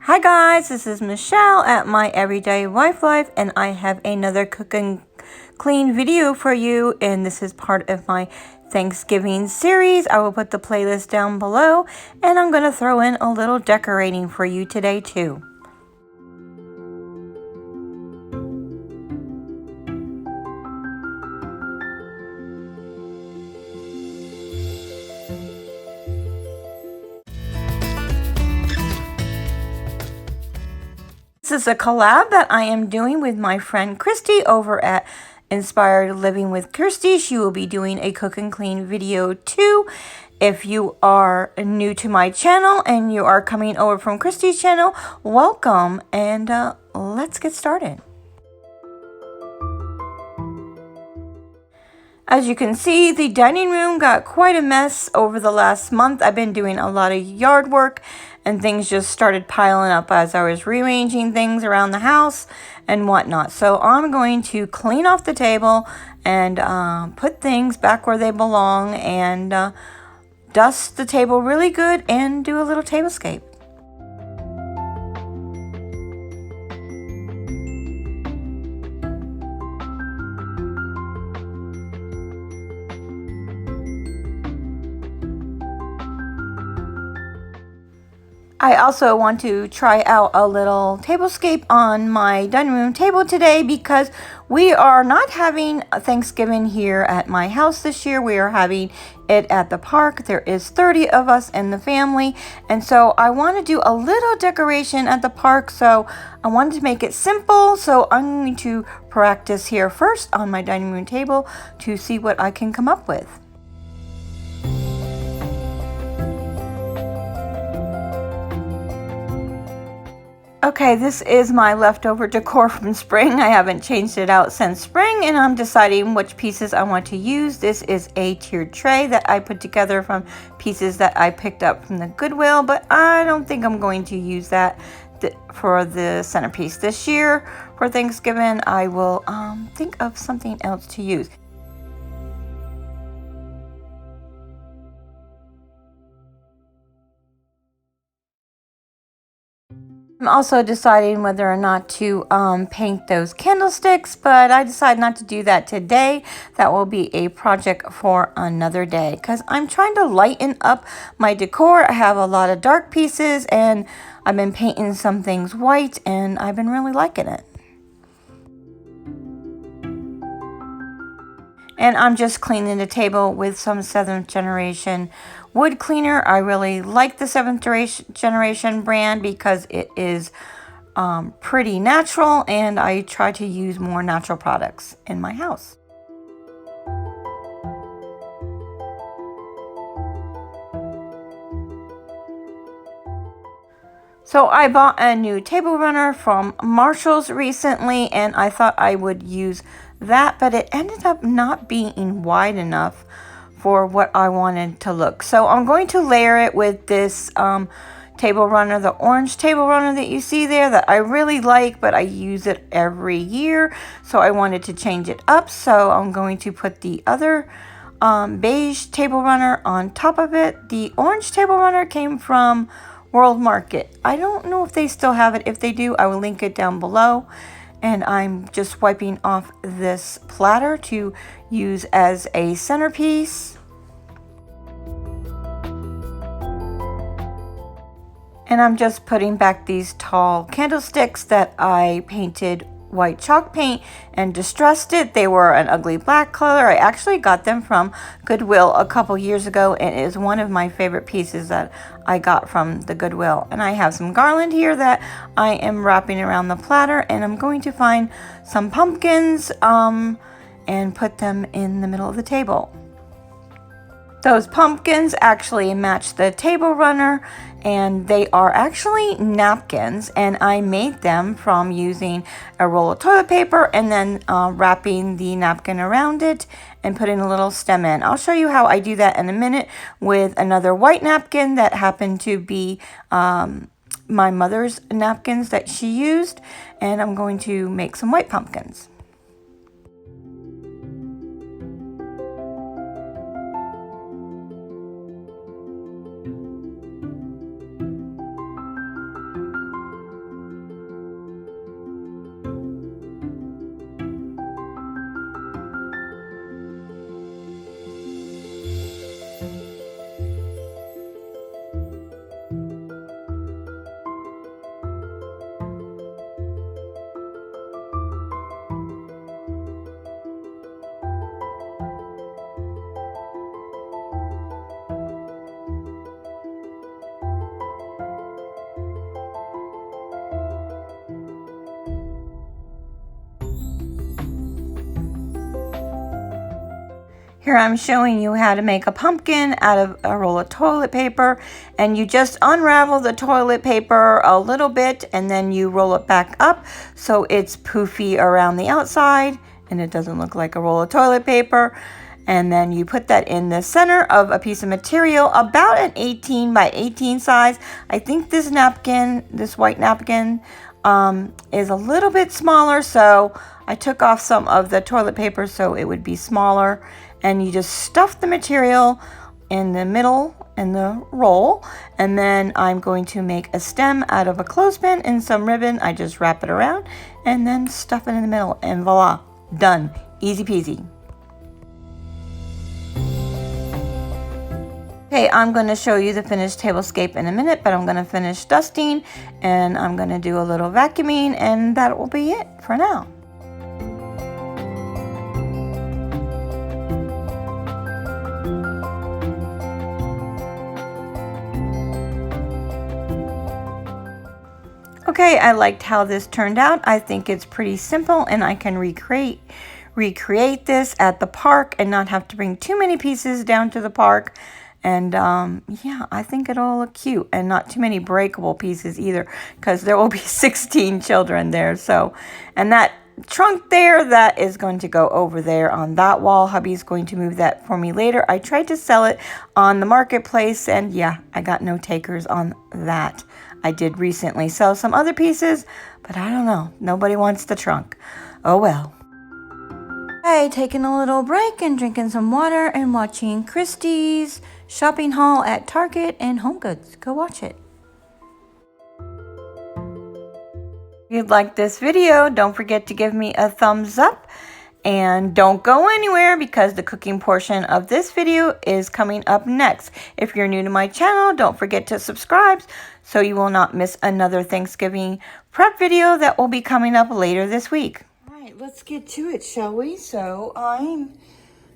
Hi guys, this is Michelle at My Everyday Wife Life, and I have another cook and clean video for you, and this is part of my Thanksgiving series. I will put the playlist down below, and I'm going to throw in a little decorating for you today too. This is a collab that I am doing with my friend Christy over at Inspired Living with Kirsty. She will be doing a cook and clean video too. If you are new to my channel and you are coming over from Christy's channel, welcome, and let's get started. As you can see, the dining room got quite a mess over the last month. I've been doing a lot of yard work and things just started piling up as I was rearranging things around the house and whatnot. So I'm going to clean off the table and put things back where they belong and dust the table really good and do a little tablescape. I also want to try out a little tablescape on my dining room table today because we are not having Thanksgiving here at my house this year. We are having it at the park. There is 30 of us in the family, and so I want to do a little decoration at the park, so I wanted to make it simple. So I'm going to practice here first on my dining room table to see what I can come up with. Okay, this is my leftover decor from spring. I haven't changed it out since spring, and I'm deciding which pieces I want to use. This is a tiered tray that I put together from pieces that I picked up from the Goodwill, but I don't think I'm going to use that for the centerpiece this year. For Thanksgiving, I will think of something else to use. I'm also deciding whether or not to paint those candlesticks, but I decided not to do that today. That will be a project for another day because I'm trying to lighten up my decor. I have a lot of dark pieces and I've been painting some things white and I've been really liking it. And I'm just cleaning the table with some 7th generation wood cleaner. I really like the 7th generation brand because it is pretty natural, and I try to use more natural products in my house. So I bought a new table runner from Marshall's recently, and I thought I would use that, but it ended up not being wide enough for what I wanted to look. So I'm going to layer it with this table runner, the orange table runner that you see there that I really like, but I use it every year. So I wanted to change it up. So I'm going to put the other beige table runner on top of it. The orange table runner came from World Market. I don't know if they still have it. If they do, I will link it down below. And I'm just wiping off this platter to use as a centerpiece. And I'm just putting back these tall candlesticks that I painted white chalk paint and distressed it. They were an ugly black color. I actually got them from Goodwill a couple years ago, and it is one of my favorite pieces that I got from the Goodwill. And I have some garland here that I am wrapping around the platter, and I'm going to find some pumpkins and put them in the middle of the table. Those pumpkins actually match the table runner, and they are actually napkins, and I made them from using a roll of toilet paper and then wrapping the napkin around it and putting a little stem in. I'll show you how I do that in a minute with another white napkin that happened to be my mother's napkins that she used, and I'm going to make some white pumpkins. Here I'm showing you how to make a pumpkin out of a roll of toilet paper, and you just unravel the toilet paper a little bit and then you roll it back up so it's poofy around the outside and it doesn't look like a roll of toilet paper. And then you put that in the center of a piece of material about an 18 by 18 size. I think this napkin, this white napkin, is a little bit smaller, so I took off some of the toilet paper so it would be smaller. And you just stuff the material in the middle in the roll, and then I'm going to make a stem out of a clothespin and some ribbon. I just wrap it around and then stuff it in the middle, and voila, done. Easy peasy. Okay, I'm going to show you the finished tablescape in a minute, but I'm going to finish dusting and I'm going to do a little vacuuming, and that will be it for now. Okay, I liked how this turned out. I think it's pretty simple and I can recreate this at the park and not have to bring too many pieces down to the park. And yeah, I think it'll look cute and not too many breakable pieces either, because there will be 16 children there. So, and that trunk there, that is going to go over there on that wall. Hubby's going to move that for me later. I tried to sell it on the marketplace and yeah, I got no takers on that. I did recently sell some other pieces, but I don't know. Nobody wants the trunk. Oh well. Hey, taking a little break and drinking some water and watching Christie's shopping haul at Target and Home Goods. Go watch it. If you like this video, don't forget to give me a thumbs up. And don't go anywhere because the cooking portion of this video is coming up next. If you're new to my channel, don't forget to subscribe so you will not miss another Thanksgiving prep video that will be coming up later this week. All right, let's get to it, shall we? So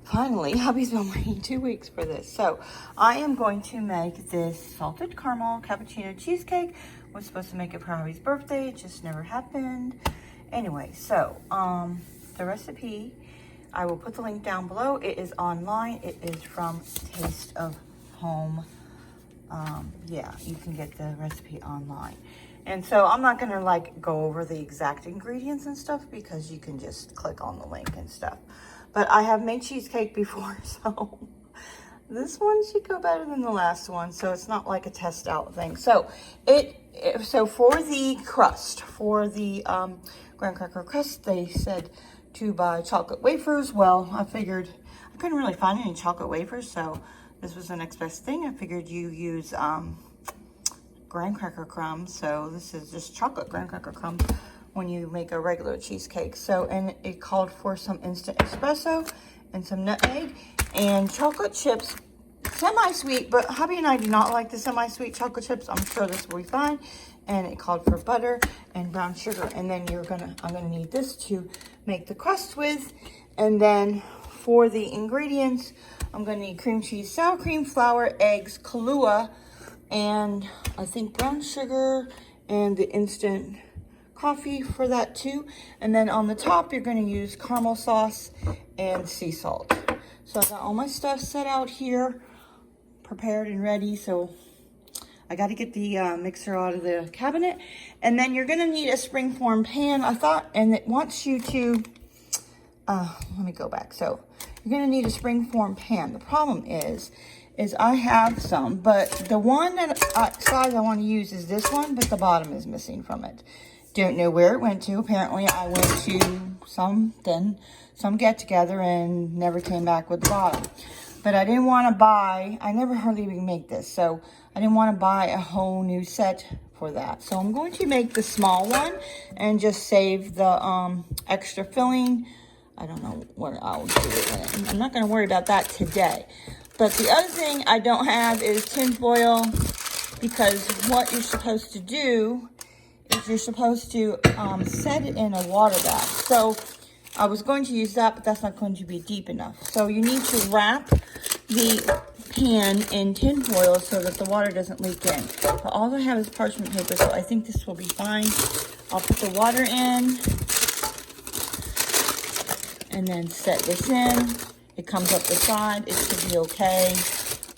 finally, hubby's been waiting 2 weeks for this. So I am going to make this salted caramel cappuccino cheesecake. I was supposed to make it for hubby's birthday. It just never happened. Anyway, so the recipe, I will put the link down below. It is online. It is from Taste of Home. Yeah, you can get the recipe online. And so I'm not going to like go over the exact ingredients and stuff because you can just click on the link and stuff. But I have made cheesecake before, so this one should go better than the last one. So it's not like a test out thing. So so for the crust, for the graham cracker crust, they said to buy chocolate wafers. Well, I figured I couldn't really find any chocolate wafers, so this was the next best thing. I figured you use graham cracker crumbs. So this is just chocolate graham cracker crumbs when you make a regular cheesecake. So, and it called for some instant espresso and some nutmeg and chocolate chips, semi-sweet, but hubby and I do not like the semi-sweet chocolate chips. I'm sure this will be fine. And it called for butter and brown sugar. And then I'm gonna need this to make the crust with. And then for the ingredients, I'm gonna need cream cheese, sour cream, flour, eggs, Kahlua, and I think brown sugar and the instant coffee for that too. And then on the top, you're gonna use caramel sauce and sea salt. So I got all my stuff set out here, prepared and ready. So I got to get the mixer out of the cabinet. And then you're going to need a springform pan, I thought, and it wants you to, let me go back. So you're going to need a springform pan. The problem is I have some, but the one that size I want to use is this one, but the bottom is missing from it. Don't know where it went to. Apparently I went to some get together and never came back with the bottom. But I didn't want to buy, I never hardly even make this, so I didn't want to buy a whole new set for that. So I'm going to make the small one and just save the extra filling. I don't know what I'll do with it. I'm not going to worry about that today. But the other thing I don't have is tin foil, because what you're supposed to do is you're supposed to set it in a water bath. So I was going to use that, but that's not going to be deep enough. So you need to wrap the pan in tin foil so that the water doesn't leak in. But all I have is parchment paper, so I think this will be fine. I'll put the water in and then set this in. it comes up the side. It should be okay,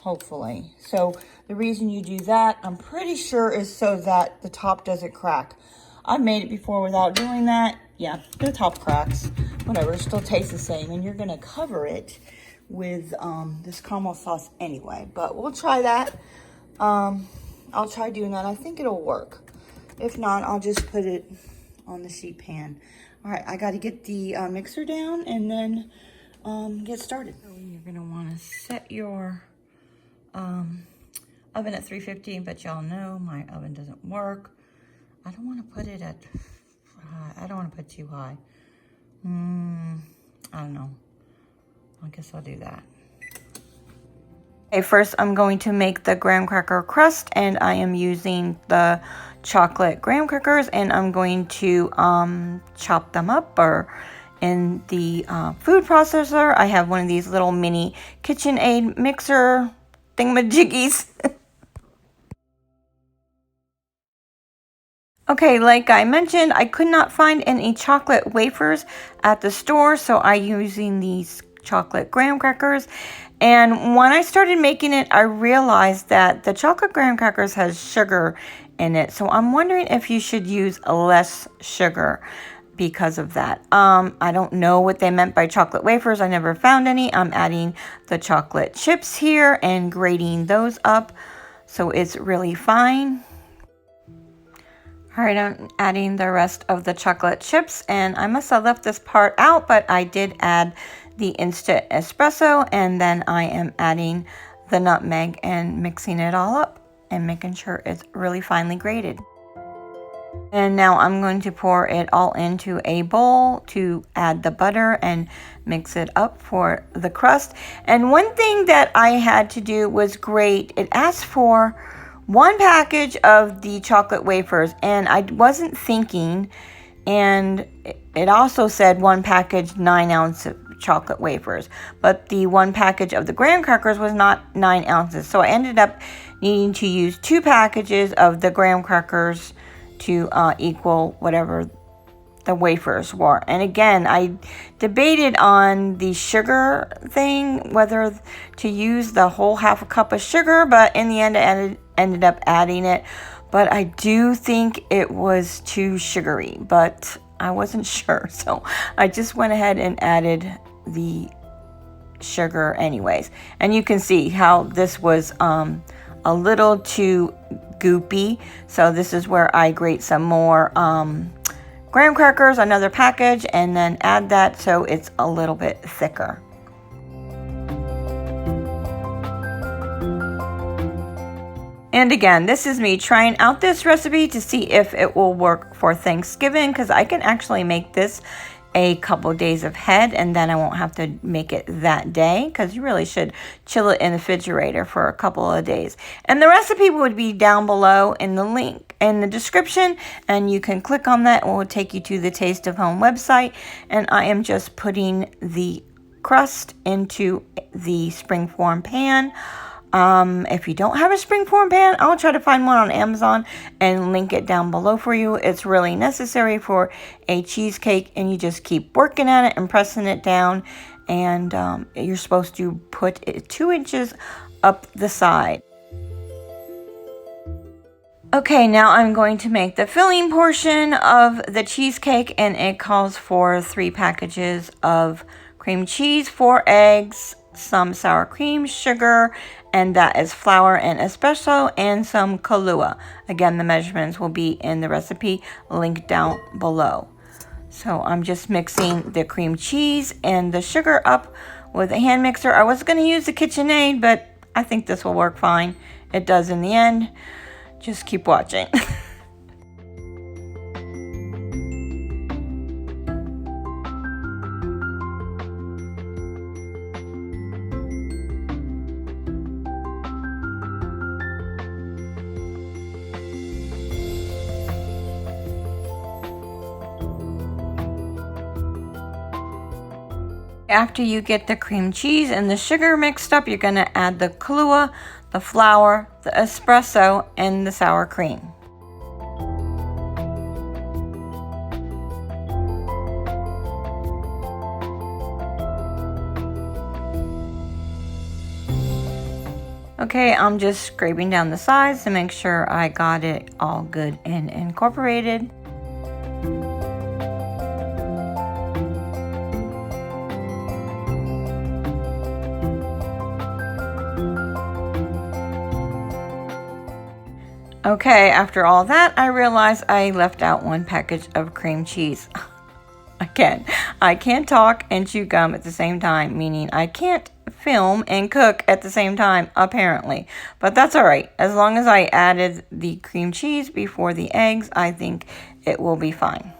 hopefully. So the reason you do that, I'm pretty sure, is so that the top doesn't crack. I've made it before without doing that. Yeah, the top cracks. Whatever, it still tastes the same. And you're gonna cover it with this caramel sauce anyway. But we'll try that. I'll try doing that. I think it'll work. If not, I'll just put it on the sheet pan. All right, I got to get the mixer down and then get started. So you're gonna want to set your oven at 350, but y'all know my oven doesn't work. I don't want to put it at, I don't want to put too high. I don't know. I guess I'll do that. Okay, first I'm going to make the graham cracker crust, and I am using the chocolate graham crackers, and I'm going to chop them up or in the food processor. I have one of these little mini KitchenAid mixer thingamajiggies. Okay, like I mentioned, I could not find any chocolate wafers at the store, so I'm using these chocolate graham crackers. And when I started making it, I realized that the chocolate graham crackers has sugar in it. So I'm wondering if you should use less sugar because of that. I don't know what they meant by chocolate wafers. I never found any. I'm adding the chocolate chips here and grating those up so it's really fine. All right, I'm adding the rest of the chocolate chips, and I must have left this part out, but I did add the instant espresso, and then I am adding the nutmeg and mixing it all up and making sure it's really finely grated. And now I'm going to pour it all into a bowl to add the butter and mix it up for the crust. And one thing that I had to do was grate. It asked for one package of the chocolate wafers, and I wasn't thinking, and it also said one package 9-ounce chocolate wafers, but the one package of the graham crackers was not 9 ounces, so I ended up needing to use 2 packages of the graham crackers to equal whatever the wafers were. And again, I debated on the sugar thing, whether to use the whole half a cup of sugar, but in the end I ended up adding it. But I do think it was too sugary, but I wasn't sure, so I just went ahead and added the sugar anyways. And you can see how this was a little too goopy, so this is where I grate some more graham crackers, another package, and then add that so it's a little bit thicker. And again, this is me trying out this recipe to see if it will work for Thanksgiving, because I can actually make this a couple days ahead, and then I won't have to make it that day, because you really should chill it in the refrigerator for a couple of days. And the recipe would be down below in the link in the description, and you can click on that and it will take you to the Taste of Home website. And I am just putting the crust into the springform pan. If you don't have a springform pan, I'll try to find one on Amazon and link it down below for you. It's really necessary for a cheesecake, and you just keep working at it and pressing it down, and you're supposed to put it 2 inches up the side. Okay, now I'm going to make the filling portion of the cheesecake, and it calls for 3 packages of cream cheese, 4 eggs, some sour cream, sugar, and that is flour and espresso, and some Kahlua. Again, the measurements will be in the recipe linked down below. So I'm just mixing the cream cheese and the sugar up with a hand mixer. I was going to use the KitchenAid, but I think this will work fine. It does in the end. Just keep watching. After you get the cream cheese and the sugar mixed up, you're going to add the Kahlua, the flour, the espresso, and the sour cream. Okay, I'm just scraping down the sides to make sure I got it all good and incorporated. Okay, after all that, I realized I left out one package of cream cheese. Again, I can't talk and chew gum at the same time, meaning I can't film and cook at the same time, apparently. But that's all right. As long as I added the cream cheese before the eggs, I think it will be fine.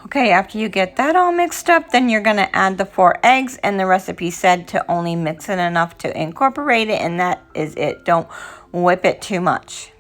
Okay, after you get that all mixed up, then you're going to add the 4 eggs, and the recipe said to only mix it enough to incorporate it, and that is it. Don't whip it too much.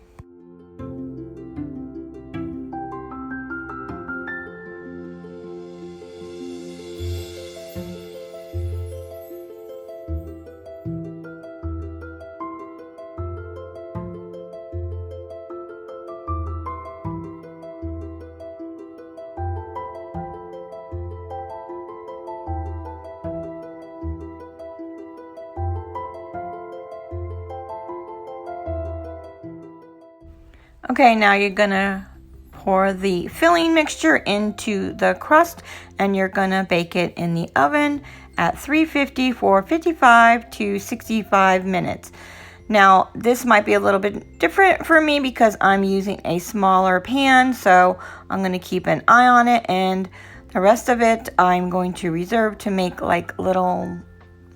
Okay, now you're gonna pour the filling mixture into the crust, and you're gonna bake it in the oven at 350 for 55 to 65 minutes. Now, this might be a little bit different for me because I'm using a smaller pan, so I'm gonna keep an eye on it, and the rest of it I'm going to reserve to make like little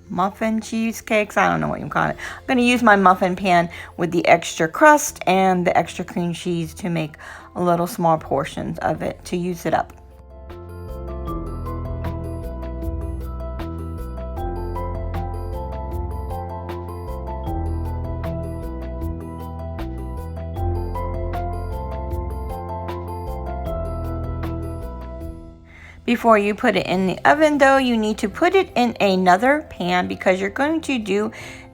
muffin cheesecakes. I don't know what you call it. I'm going to use my muffin pan with the extra crust and the extra cream cheese to make a little small portions of it to use it up. Before you put it in the oven though, you need to put it in another pan because you're going to do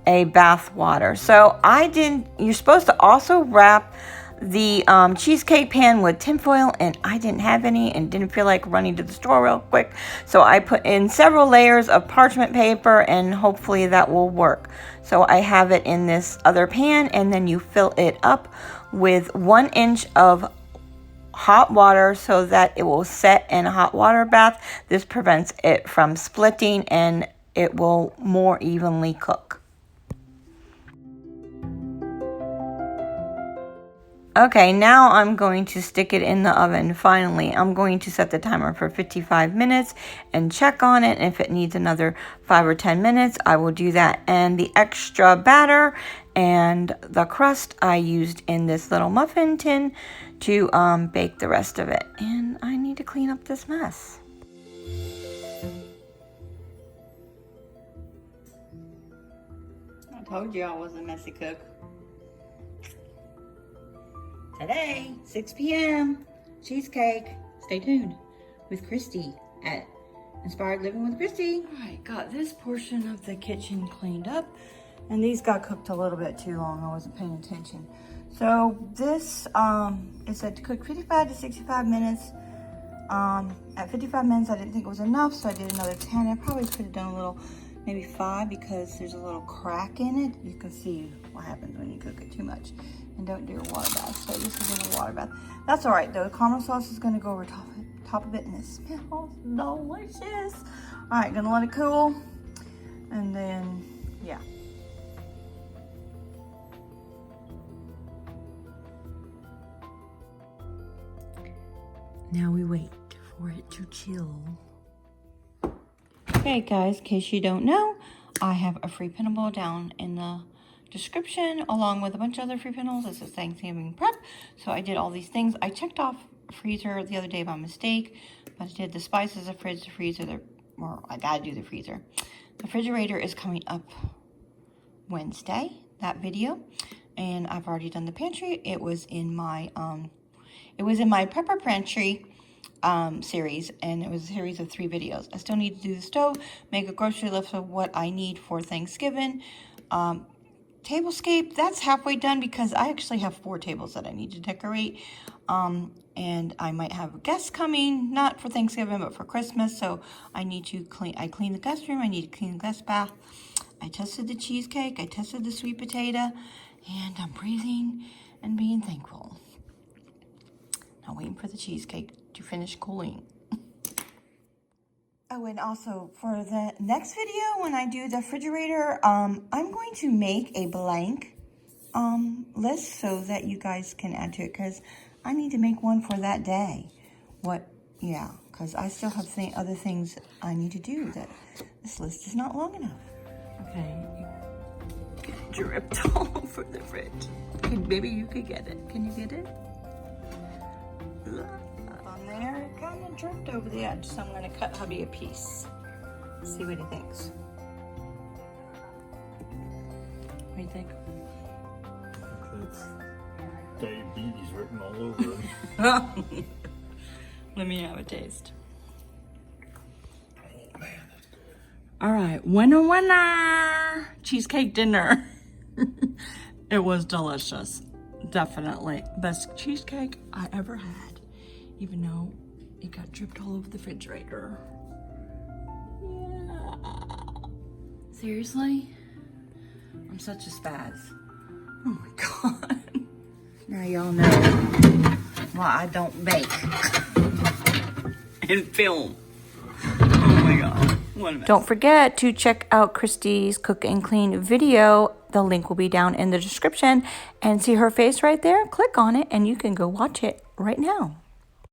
a bath water. So you're supposed to also wrap the cheesecake pan with tinfoil, and I didn't have any and didn't feel like running to the store real quick. So I put in several layers of parchment paper, and hopefully that will work. So I have it in this other pan, and then you fill it up with 1 inch of hot water so that it will set in a hot water bath. This prevents it from splitting and it will more evenly cook. Okay, now I'm going to stick it in the oven. Finally, I'm going to set the timer for 55 minutes and check on it. If it needs another 5 or 10 minutes, I will do that. And the extra batter and the crust I used in this little muffin tin to bake the rest of it. And I need to clean up this mess. I told you I was a messy cook. Today, 6 p.m., cheesecake. Stay tuned with Christy at Inspired Living with Christy. All right, got this portion of the kitchen cleaned up, and these got cooked a little bit too long. I wasn't paying attention. So this is set to cook 55 to 65 minutes. At 55 minutes, I didn't think it was enough, so I did another 10. I probably could have done a little, maybe 5, because there's a little crack in it. You can see what happens when you cook it too much. And don't do a water bath. So this is a water bath. That's all right though. The caramel sauce is gonna go over top of it, and it smells delicious. All right, gonna let it cool, and then yeah. Now we wait for it to chill. Okay, guys, in case you don't know, I have a free printable down in the description along with a bunch of other free printals. This is Thanksgiving prep, so I did all these things. I checked off freezer the other day by mistake, but I did the spices, the fridge, the freezer, or I gotta do the freezer. The refrigerator is coming up Wednesday, that video, and I've already done the pantry. It was in my Prepper Pantry series, and it was a series of 3 videos. I still need to do the stove, make a grocery list of what I need for Thanksgiving. Tablescape, that's halfway done because I actually have 4 tables that I need to decorate. And I might have guests coming, not for Thanksgiving, but for Christmas. So I need to I clean the guest room. I need to clean the guest bath. I tested the cheesecake. I tested the sweet potato. And I'm breathing and being thankful. Now waiting for the cheesecake to finish cooling. Oh, and also for the next video, when I do the refrigerator, I'm going to make a blank list so that you guys can add to it, because I need to make one for that day. Because I still have other things I need to do. That this list is not long enough. Okay, get dripped all over the fridge. Maybe you could get it. Can you get it? On there, it kind of dripped over the edge, so I'm going to cut hubby a piece. See what he thinks. What do you think? It's diabetes written all over it. Let me have a taste. Oh man, that's good. All right, winner! Cheesecake dinner. It was delicious. Definitely best cheesecake I ever had, even though it got dripped all over the refrigerator. Yeah. Seriously? I'm such a spaz. Oh my God. Now y'all know why I don't bake and film. Oh my God. What a mess. Don't forget to check out Christy's Cook and Clean video. The link will be down in the description. And see her face right there? Click on it and you can go watch it right now.